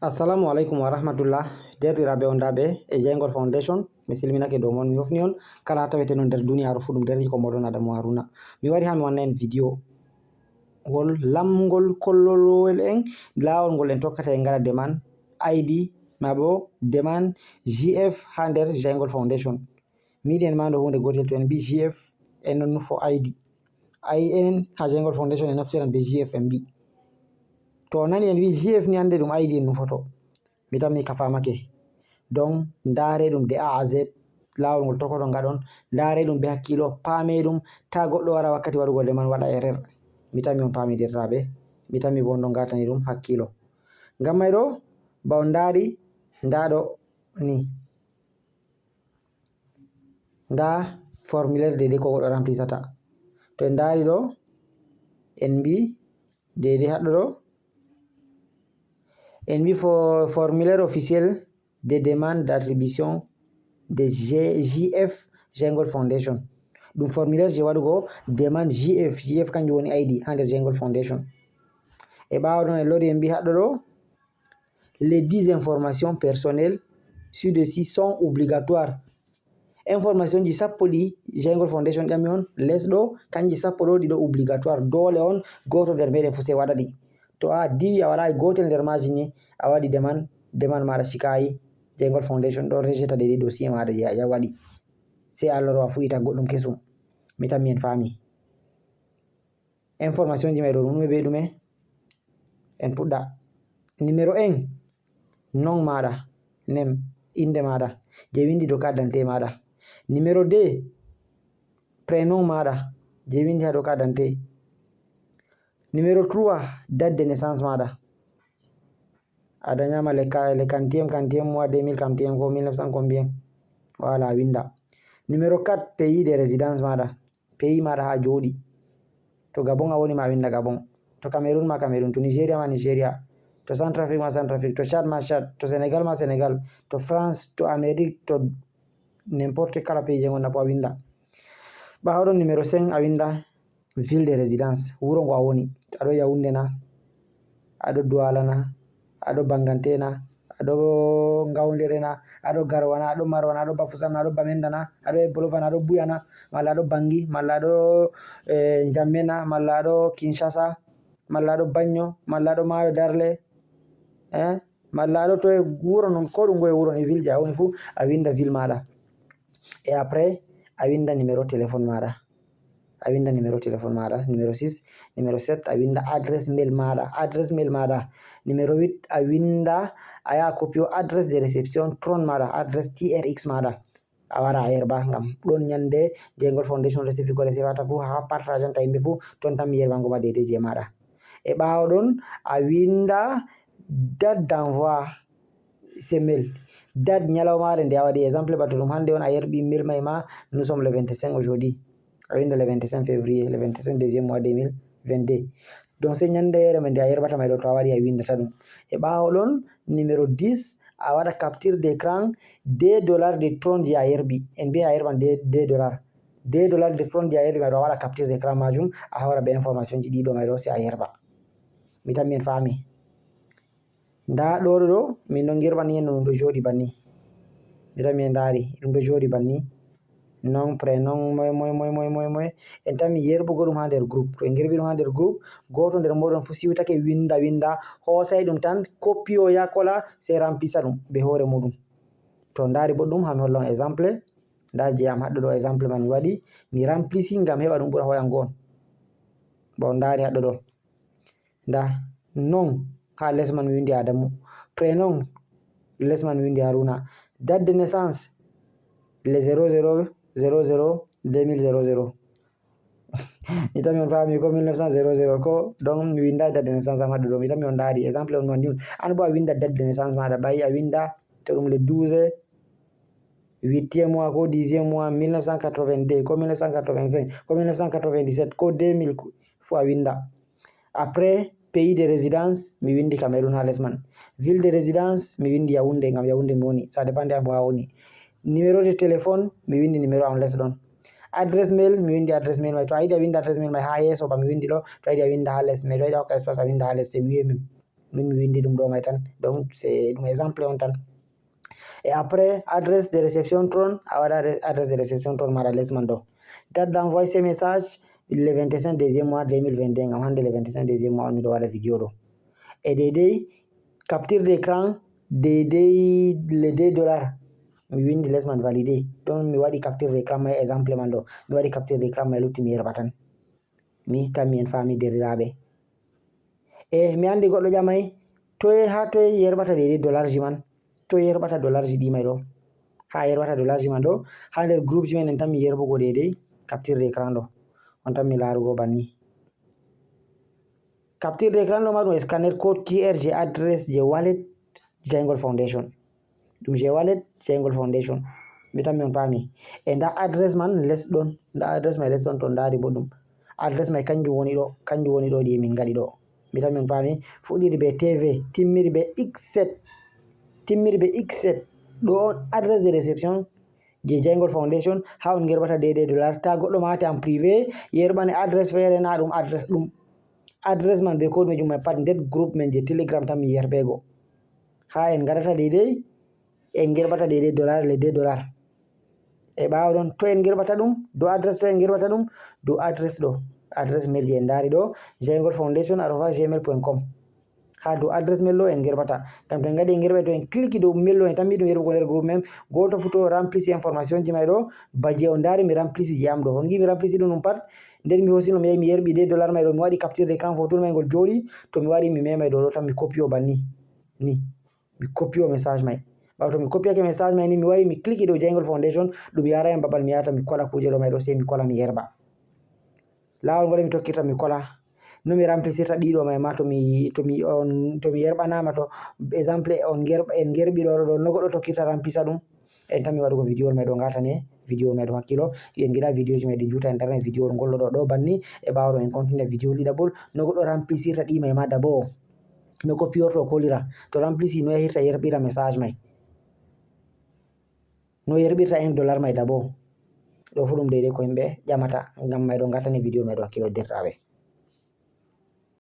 Assalamu alaikum wa rahmatullah. Derɗiraɓe on daɓe e Jaingol Foundation. Mi silminake dow mon, mi hofni on kala tawete non nder duniyaru fu ɗum derji ko moɗon Adamu Haruna. Mi wari ha mi wanna en video ngol lamgol kollolowel en lawol ngol en tokkata en ngara deman ID mabo deman GF ha nder Jaingol Foundation. Mi yiɗi en mando hunde gotel to en bi GF en non nufo ID. En ha Jaingol Foundation en naftiran be GF en bi. To nani en wi GF ni hande ɗum ID en nufoto, mi tan mi kafamake. Donc ndare ɗum de A à Z lawol ngol tokkoto ngaɗon, ndare ɗum be hakkilo, paame ɗum ta goɗɗo wara wakkati waɗugo deman waɗa erreur. Mi tan mi on paami derɗiraɓe, mi tan mi bo on ɗon ngatani ɗum hakkilo. Ngam mai ɗo ba on ndari ndaɗo ni, nda formulaire dede ko goɗɗo remplisata. To en ndari ɗo en bi dede haɗɗo ɗo en bi formulaire officiel de demande d'attribution de JF Jaingol Foundation. Ɗum formulaire je waɗugo demande GF kanjum woni ID ha nder Jaingol Foundation. E ɓawo ɗon en lori en bi haɗɗo ɗo les 10 informations personnelles ci-dessus sont obligatoires. Information ji sappo ɗi Jaingol Foundation ƴami on les ɗo kanji sappo ɗo ɗiɗo obligatoire, dole on goto nder meɗen fu sai waɗa ɗi. To a diwi a waɗai gotel nder maji ni a waɗi deman maɗa cikayi, Jaingol Foundation ɗo rejeta dede dossier maɗa je a waɗi, sai a loro a fuɗita goɗɗum kesum. Mi tan mi en fami information ji mai ɗo ɗume be ɗume. En puɗɗa numéro 1 nom maɗa, nem inde maɗa je windi dow carte d'identité maɗa. Numéro 2 prénom maɗa je windi ha dow carte d'identité. Numéro 3 date de naissance maɗa. A dañama le quantième mois 2000 quantième ko 1900 combien, voilà winda. Numéro 4 pays de résidence maɗa, pays maɗa ha joɗi. To Gabon a woni ma winda Gabon, to Cameroun ma Cameroun, to Nigeria ma Nigeria, to Centrafrique ma Centrafrique, to Chad ma Chad, to Sénégal ma Sénégal, to France, to Amérique, to n'importe kala pays je gonna fu a winda. Ɓawo ɗon numéro 5 a winda ville de résidence, wuro ngo a woni. Aɗo Yaoundé na, aɗo Douala na, aɗo Bangante na, aɗo Ngaoundéré na, aɗo Garwa na, aɗo Marwa na, aɗo Bafoussam na, aɗo Bamenda na, aɗo Ebolofa na, aɗo Buya na, malla aɗo Bangui, malla aɗo Njamé na, malla aɗo Kinshasa, malla aɗo Bagno, malla aɗo Mayo Darlé, malla aɗo to wuro non ko ɗum goye wuro ni ville je a woni fu a winda ville maɗa. Et après a winda numéro téléphone maɗa, a winda numéro téléphone maɗa. Numéro 6, numéro 7 a winda adresse mail maɗa. Numéro 8 a winda a yaha copio adresse de réception tron maɗa, adresse TRX maɗa. A wara a yerba ngam ɗon nyande Jaingol Foundation resifi ko resifata fu ha partageanta yimɓe fu ton tan mi yerbango ma dede je maɗa. E ɓawo ɗon a winda date d'envoi ce mail, date nyalawmare nde a waɗi. Exemple bato ɗum hande on a yerbi mail mai ma, nous sommes le 25 aujourd'hui, a winda le 25 février, le 25 deuxième mois 2022. Donc sai nyande yere nde a yerbata mai ɗo to a waɗi a windata ɗum. E ɓawo ɗon numéro 10 a waɗa capture d'écran $2 de tron je a yerbi. En bi a yerban $2 de tron je a yerbi mai ɗo a waɗa capture d'écran majum a hawra be information ji ɗiɗo mai ɗo sai a yerba. Mi tan min fami. Nda ɗo min ɗon girɓani en no ɗum ɗo joɗi banni, mi tan min ndari ɗum ɗo joɗi banni, nom prénom moy en tan mi yerbugo ɗum ha nder groupe. To en girbi ɗum ha nder groupe, goto nder moɗon fu siwtake winda hosai ɗum tan copie o ya kola sai rampisa ɗum be hore muɗum. To ndari boɗɗum ha mi holla on exemple, nda je am haɗɗo ɗo exemple man mi waɗi mi ramplisi ngam heɓa ɗum ɓura hoyango on. Bo on ndari haɗɗo ɗo nda nom ha les man mi windi Adamu, prénom les man mi windi Haruna, date de naissance le 0000 mi tan mi on fami ko 1900 ko, donc mi winda date de naissance am haɗɗo ɗo, mi tan mi on ndari exemple on wandi an bo a winda date de naissance maɗa, ɓayi a winda to ɗum le 12 8e mois ko 10e mois 1982 ko 1985 ko 1997 ko 2000 fu a winda. Après pays de résidence mi windi Cameroun ha les man, ville de résidence mi windi Yaoundé ngam Yaoundé mi woni, ça dépend ha woni. Numéro de téléphone mi windi numéro am les ɗon. Adresse mail mi windi adresse mail mai, to a yiɗi a winda adresse mail mai ha yeso ba mi windi ɗo, to a yiɗi a winda ha les mai, to a yiɗi a hokka espace a winda ha les sai mi wi min mi windi ɗum ɗo mai tan, donc c'est ɗum exemple on tan. Et après adresse de réception ton a waɗa adresse de réception ton maɗa les man ɗo. Date d'envoi ces messages le 25 deuxième mois 2022 ngam hande le 25 deuxième mois on miɗo waɗa vidéo ɗo. Et deydey capture d'écran deydey le $2 mi windi les man validé, donc mi waɗi capture d'écran mai exemple man ɗo, mi waɗi capture d'écran mai lutti mi yerɓa tan mi tammi en fami derɗiraɓe. E mi andi goɗɗo ƴamai toye ha toye yerɓata deydey dollar ji man, to yerɓata dollar ji ɗi mai ɗo, ha yerɓata dollar ji man ɗo, ha nder groupe ji men en tan mi yerɓugo deydey capture d'écran ɗo on tan mi larugo banni. Capture d'écran ɗo ma ɗum scanner code QR je adresse je wallet Jaingol Foundation, ɗum je wallet Jaingol Foundation mi tammi on pami. E nda adresse man les ɗon, nda adresse mai les ɗon to ndari bo ɗum adresse mai kanjum woni ɗo ɗi min gaɗi ɗo, mi tammi on pami. Fuɗɗiri be TV timmiri be X7 ɗo on adresse de réception je Jaingol Foundation, ha on yerɓata deydey dollar. Ta goɗɗo mate en privé yerɓane adresse fere na ɗum adresse ɗum adresse man be code majum mai pat nder groupe men je Telegram tan mi yerɓego, ha en gaɗata deydey en gerɓata deydey dollar le $2. E ɓawo ɗon to en gerɓata ɗum do adresse, to en gerɓata ɗum do adresse ɗo, adresse mail je en dari ɗo jaingolfoundation@gmail.com, ha do adresse mail ɗo en gerɓata. Ngam to en gaɗi en gerɓai to en clique dow mail ɗo en tammi ɗum yerɓugo nder groupe men, goto fu to remplisi information ji mai ɗo baje on dari mi remplisi je am ɗo, on gi mi remplisi ɗum pat nden mi hosi no mi yahi mi yerɓi de dollar mai ɗo, mi waɗi capture d'écran photo mai ngol joɗi, to mi wari mi memai ɗo tan mi copy o banni ni mi copy o message mai. Ɓawo to mi copyake message mai ni mi wari mi clique dow Jaingol Foundation ɗum yarai babal mi yahata mi kola kuje ɗo mai ɗo, sai mi kola mi yerɓa. Lawol ngol mi tokkirta mi kola no mi remplisirta ɗiɗo mai ma to mi yerɓanama, to exemple en gerɓi ɗo no goɗɗo tokkirta remplisa ɗum. En tammi waɗugo vidéo mai ɗo gatane vidéo mai ɗo hakkilo en giɗa vidéo ji mai ɗi juta en darnai vidéo ngol ɗo banni. E ɓawo ɗo en continue vidéo ɗiɗaɓol no goɗɗo remplisirta ɗi mai ma d'abord no copyorto kolira, to remplisi no yahirta yerɓira message mai, no yerɓirta $1 mai d'abord. Ɗo fu ɗum deydey ko yimɓe ƴamata ngam mai ɗo gatane vidéo mai ɗo hakkilo derɗiraɓe.